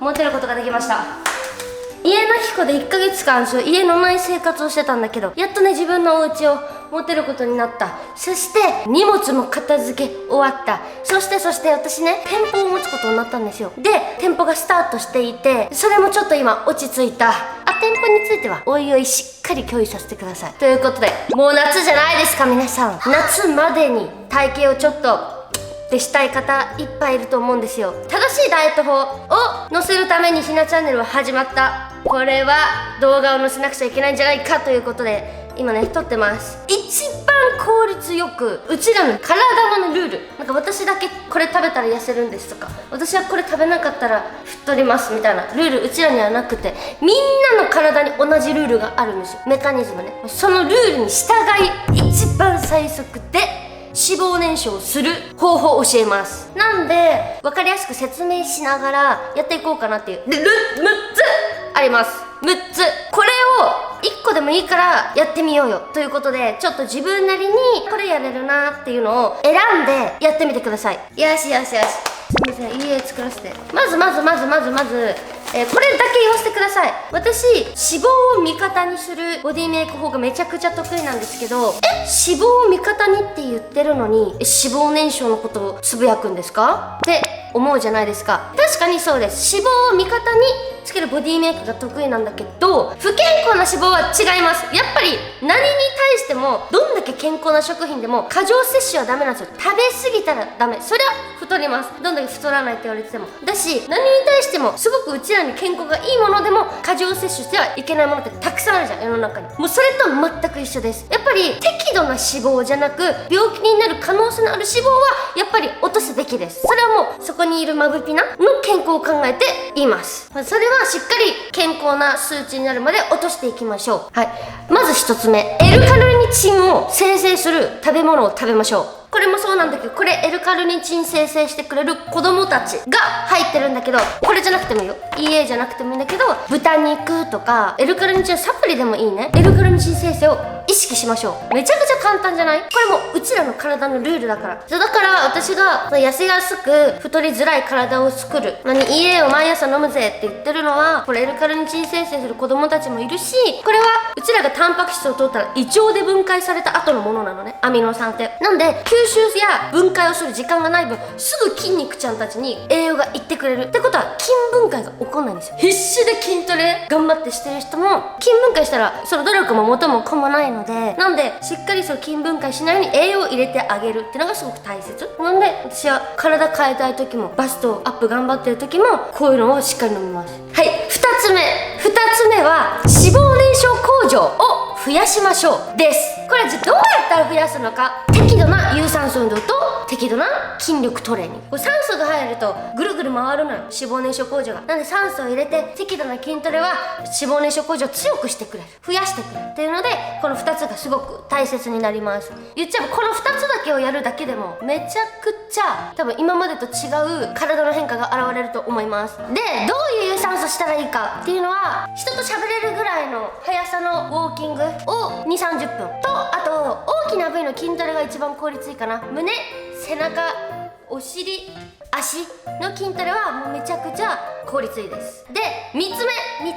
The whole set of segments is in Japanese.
持てることができました。家なき子で1ヶ月間家のない生活をしてたんだけど、やっとね自分のお家を持てることになった。そして荷物も片付け終わった。そして私ね店舗を持つことになったんですよ。で店舗がスタートしていて、それもちょっと今落ち着いた。店舗についてはおいおいしっかり共有させてください。ということで、もう夏じゃないですか皆さん。夏までに体型をちょっとってしたい方いっぱいいると思うんですよ。正しいダイエット法を載せるためにひなチャンネルは始まった。これは動画を載せなくちゃいけないんじゃないかということで今ね撮ってます。一番効率よくうちらの体のルール、なんか私だけこれ食べたら痩せるんですとか、私はこれ食べなかったら太りますみたいなルールうちらにはなくて、みんなの体に同じルールがあるんですよ。メカニズムね。そのルールに従い一番最速で脂肪燃焼する方法を教えます。なんで分かりやすく説明しながらやっていこうかなっていう。で6つあります。6つ。これを1個でもいいからやってみようよということで、ちょっと自分なりにこれやれるなっていうのを選んでやってみてください。よし。すみません、家作らせて。まずこれだけ言わせてください。私脂肪を味方にするボディメイク法がめちゃくちゃ得意なんですけど、脂肪を味方にって言ってるのに脂肪燃焼のことをつぶやくんですかって思うじゃないですか。確かにそうです。脂肪を味方につけるボディメイクが得意なんだけど、不健康な脂肪は違います。やっぱり何に対してもどんだけ健康な食品でも過剰摂取はダメなんですよ。食べ過ぎたらダメ。それは太ります。どんだけ太らないって言われててもだし、何に対してもすごくうちらに健康がいいものでも過剰摂取してはいけないものってたくさんあるじゃん、世の中に。もうそれと全く一緒です。やっぱり適度な脂肪じゃなく病気になる可能性のある脂肪はやっぱり落とすべきです。それはもうそこにいるマブピナの健康を考えています。それはしっかり健康な数値になるまで落としていきましょう。はい、まず1つ目、L カルニチンを生成する食べ物を食べましょう。これもそうなんだけど、これ L カルニチン生成してくれる子供たちが入ってるんだけど、これじゃなくてもいいよ、 EA じゃなくてもいいんだけど、豚肉とか L カルニチンサプリでもいいね。 L カルニチン生成を意識しましょう。めちゃくちゃ簡単じゃない？これもうちらの体のルールだから。だから私が痩せやすく太りづらい体を作るのに EA を毎朝飲むぜって言ってるのは、これ L カルニチン生成する子供たちもいるし、これはうちらがタンパク質を取ったら胃腸で分解された後のものなのね、アミノ酸って。なんで吸収や分解をする時間がない分、すぐ筋肉ちゃんたちに栄養がいってくれるってことは筋分解が起こんないんですよ。必死で筋トレ頑張ってしてる人も筋分解したらその努力も元も子もないので、なんでしっかりその筋分解しないように栄養を入れてあげるっていうのがすごく大切なんで、私は体変えたい時もバストアップ頑張ってる時もこういうのをしっかり飲みます。はい、2つ目は脂肪燃焼工場を増やしましょうです。これはじゃあどうやったら増やすのか。適度な有酸素運動と適度な筋力トレーニング。これ酸素が入るとぐるぐる回るのよ、脂肪燃焼工場が。なんで酸素を入れて適度な筋トレは脂肪燃焼工場を強くしてくれる、増やしてくれるっていうので、この2つがすごく大切になります。言っちゃえばこの2つだけをやるだけでもめちゃくちゃ多分今までと違う体の変化が現れると思います。で、どういう有酸素したらいいかっていうのは、人と喋れるぐらいの速さのウォーキングを2、30分と、あと大きな部位の筋トレが一番効率いいかな。胸、背中、お尻、足の筋トレはもうめちゃくちゃ効率いいです。で、3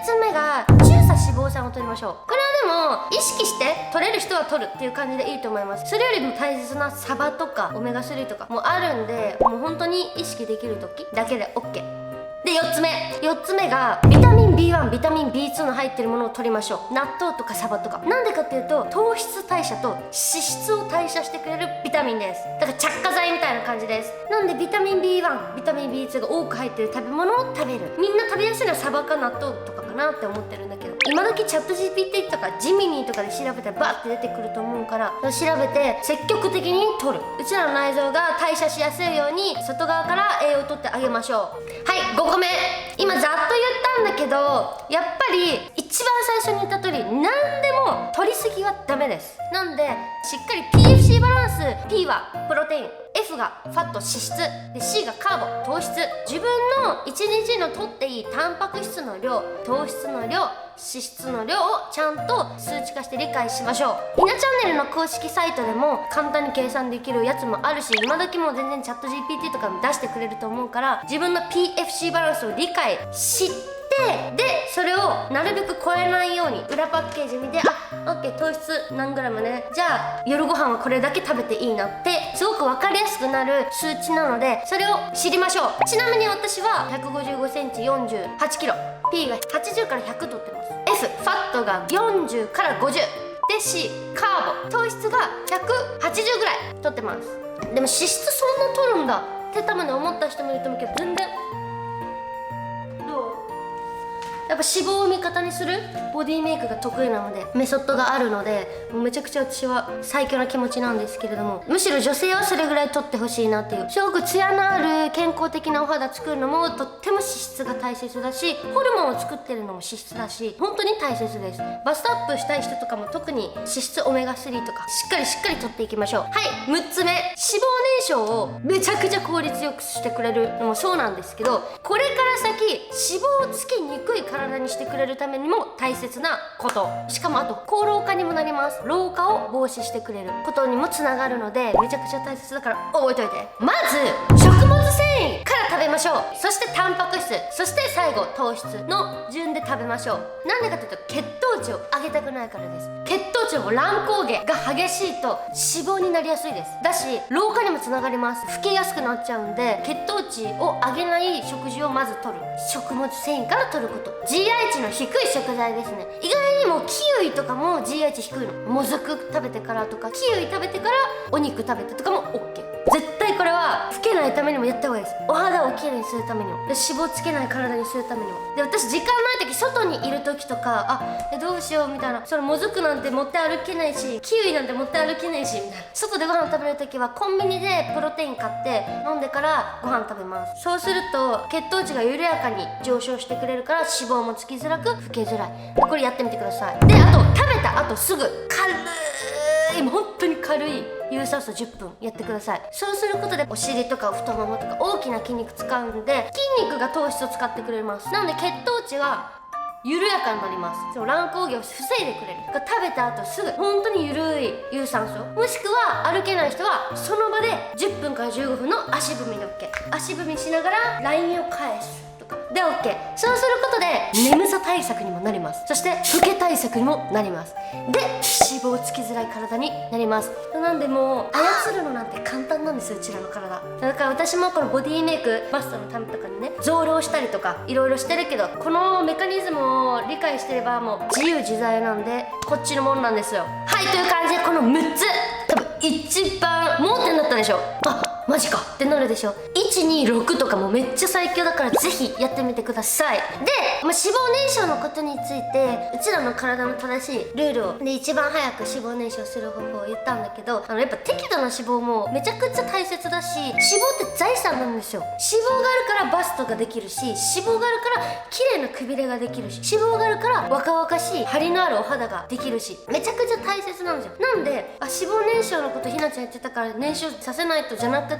つ目が中鎖脂肪酸を取りましょう。これはでも意識して取れる人は取るっていう感じでいいと思います。それよりも大切なサバとかオメガ3とかもあるんで、もう本当に意識できる時だけで OK。で、4つ目がビタミン B1、ビタミン B2 の入ってるものを取りましょう。納豆とかサバとか。なんでかっていうと、糖質代謝と脂質を代謝してくれるビタミンです。だから着火剤みたいな感じです。なんでビタミン B1、ビタミン B2 が多く入ってる食べ物を食べる。みんな食べやすいのはサバか納豆とかかなって思ってるんだけど、今時チャット GPT とかジミニーとかで調べたらバッて出てくると思うから、調べて積極的に取る。うちらの内臓が代謝しやすいように外側から栄養を取ってあげましょう。はい、5個目。今ざっと言ったんだけど、やっぱり一番最初に言った通り、何でも取りすぎはダメです。なんでしっかり PFC バランス、 P はプロテイン、F がファット脂質で C がカーボ糖質。自分の1日のとっていいタンパク質の量、糖質の量、脂質の量をちゃんと数値化して理解しましょう。ひなチャンネルの公式サイトでも簡単に計算できるやつもあるし、今時も全然チャット GPT とかも出してくれると思うから、自分の PFC バランスを理解してでそれをなるべく超えないように裏パッケージ見て、あ、OK 糖質何グラムね、じゃあ夜ご飯はこれだけ食べていいなってすごく分かりやすくなる数値なので、それを知りましょう。ちなみに私は155センチ48キロ、 P が80から100取ってます。 F ファットが40から50で、 C カーボ糖質が180ぐらい取ってます。でも脂質そんな取るんだって多分ね思った人もいると思うけど、全然やっぱ脂肪を味方にするボディメイクが得意なので、メソッドがあるので、もうめちゃくちゃ私は最強な気持ちなんですけれども、むしろ女性はそれぐらい取ってほしいなっていう。すごくツヤのある健康的なお肌作るのもとっても脂質が大切だし、ホルモンを作ってるのも脂質だし、本当に大切です。バストアップしたい人とかも特に脂質オメガ3とかしっかり取っていきましょう。はい、6つ目、脂肪燃焼をめちゃくちゃ効率よくしてくれるのもそうなんですけど、これから先脂肪をつきにくい体にしてくれるためにも大切なこと、しかもあと高老化にもなります。老化を防止してくれることにもつながるので、めちゃくちゃ大切だから覚えといて。まず食物繊維から食べましょう。そしてタンパク質、そして最後糖質の順で食べましょう。なんでかというと血糖値を上げたくないからです。血糖値の乱高下が激しいと脂肪になりやすいです。だし老化にもつながります。老けやすくなっちゃうんで、血糖値を上げない食事をまず取る。食物繊維から取ること。 GI 値の低い食材ですね。意外にもキウイとかも GI 値低いの。もずく食べてからとか、キウイ食べてからお肉食べてとかも OK。 絶対これは老けないためにもやった方がいいです。お肌をきれいにするためにも、で脂肪つけない体にするためにも。で私時間ない時、外にいる時とか、どうしようみたいな、そのもずくなんて持って歩けないし、キウイなんて持って歩けないしみたいな、外でご飯食べる時はコンビニでプロテイン買って飲んでからご飯食べます。そうすると血糖値が緩やかに上昇してくれるから、脂肪もつきづらく老けづらい。これやってみてください。であと食べた後すぐ軽い、もう本当に軽い有酸素10分やってください。そうすることでお尻とか太ももとか大きな筋肉使うんで、筋肉が糖質を使ってくれます。なので血糖値が緩やかになります。乱高下を防いでくれる。食べた後すぐ本当に緩い有酸素、もしくは歩けない人はその場で10分から15分の足踏みで OK。 足踏みしながらラインを返すで OK。 そうすることで眠さ対策にもなります。そして老け対策にもなります。で脂肪つきづらい体になります。なんでもう操るのなんて簡単なんですよ、うちらの体。だから私もこのボディメイクバストのためとかにね、増量したりとかいろいろしてるけど、このメカニズムを理解してればもう自由自在なんで、こっちのもんなんですよ。はい、という感じでこの6つ多分一番盲点だったでしょ。マジかってなるでしょ。126とかもめっちゃ最強だから、ぜひやってみてください。で、脂肪燃焼のことについて、うちらの体の正しいルールをで一番早く脂肪燃焼する方法を言ったんだけど、やっぱ適度な脂肪もめちゃくちゃ大切だし、脂肪って財産なんですよ。脂肪があるからバストができるし、脂肪があるから綺麗なくびれができるし、脂肪があるから若々しい張りのあるお肌ができるし、めちゃくちゃ大切なんですよ。なんで脂肪燃焼のことひなちゃん言ってたから燃焼させないとじゃなくて、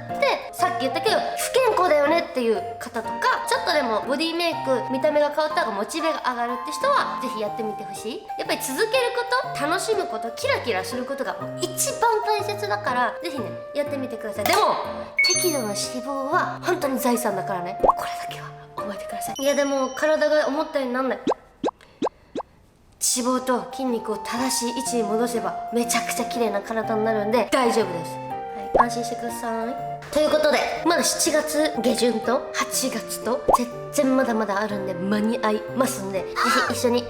さっき言ったけど不健康だよねっていう方とか、ちょっとでもボディメイク見た目が変わった方がモチベが上がるって人はぜひやってみてほしい。やっぱり続けること、楽しむこと、キラキラすることが一番大切だから、ぜひねやってみてください。でも適度な脂肪は本当に財産だからね、これだけは覚えてください。いやでも体が思ったようになんない。脂肪と筋肉を正しい位置に戻せばめちゃくちゃ綺麗な体になるんで大丈夫です。はい、安心してください。ということで、まだ7月下旬と8月と全然まだまだあるんで間に合いますんで、ぜひ一緒に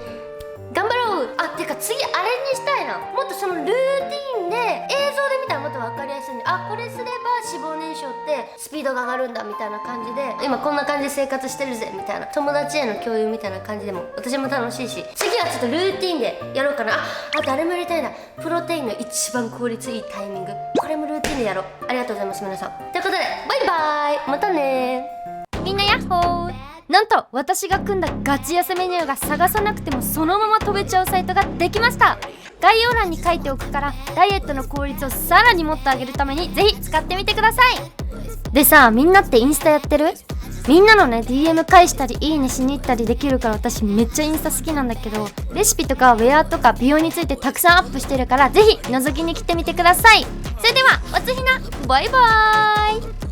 頑張ろう。てか次あれにしたいな。もっとそのルーティンで映像で見たらもっと分かりやすいんで、これすれば脂肪燃焼ってスピードが上がるんだみたいな感じで、今こんな感じで生活してるぜみたいな友達への共有みたいな感じでも私も楽しいし、次はちょっとルーティンでやろうかな。誰もやりたいな、プロテインの一番効率いいタイミング、これもルーティンでやろう。ありがとうございます皆さん。ということでバイバイ、またね。みんなヤッホー。なんと私が組んだガチ痩せメニューが探さなくてもそのまま飛べちゃうサイトができました。概要欄に書いておくから、ダイエットの効率をさらにもっと上げるためにぜひ使ってみてください。でさ、みんなってインスタやってる？みんなのね DM 返したりいいねしに行ったりできるから、私めっちゃインスタ好きなんだけど、レシピとかウェアとか美容についてたくさんアップしてるから、ぜひ覗きに来てみてください。それではおつひな、バイバーイ。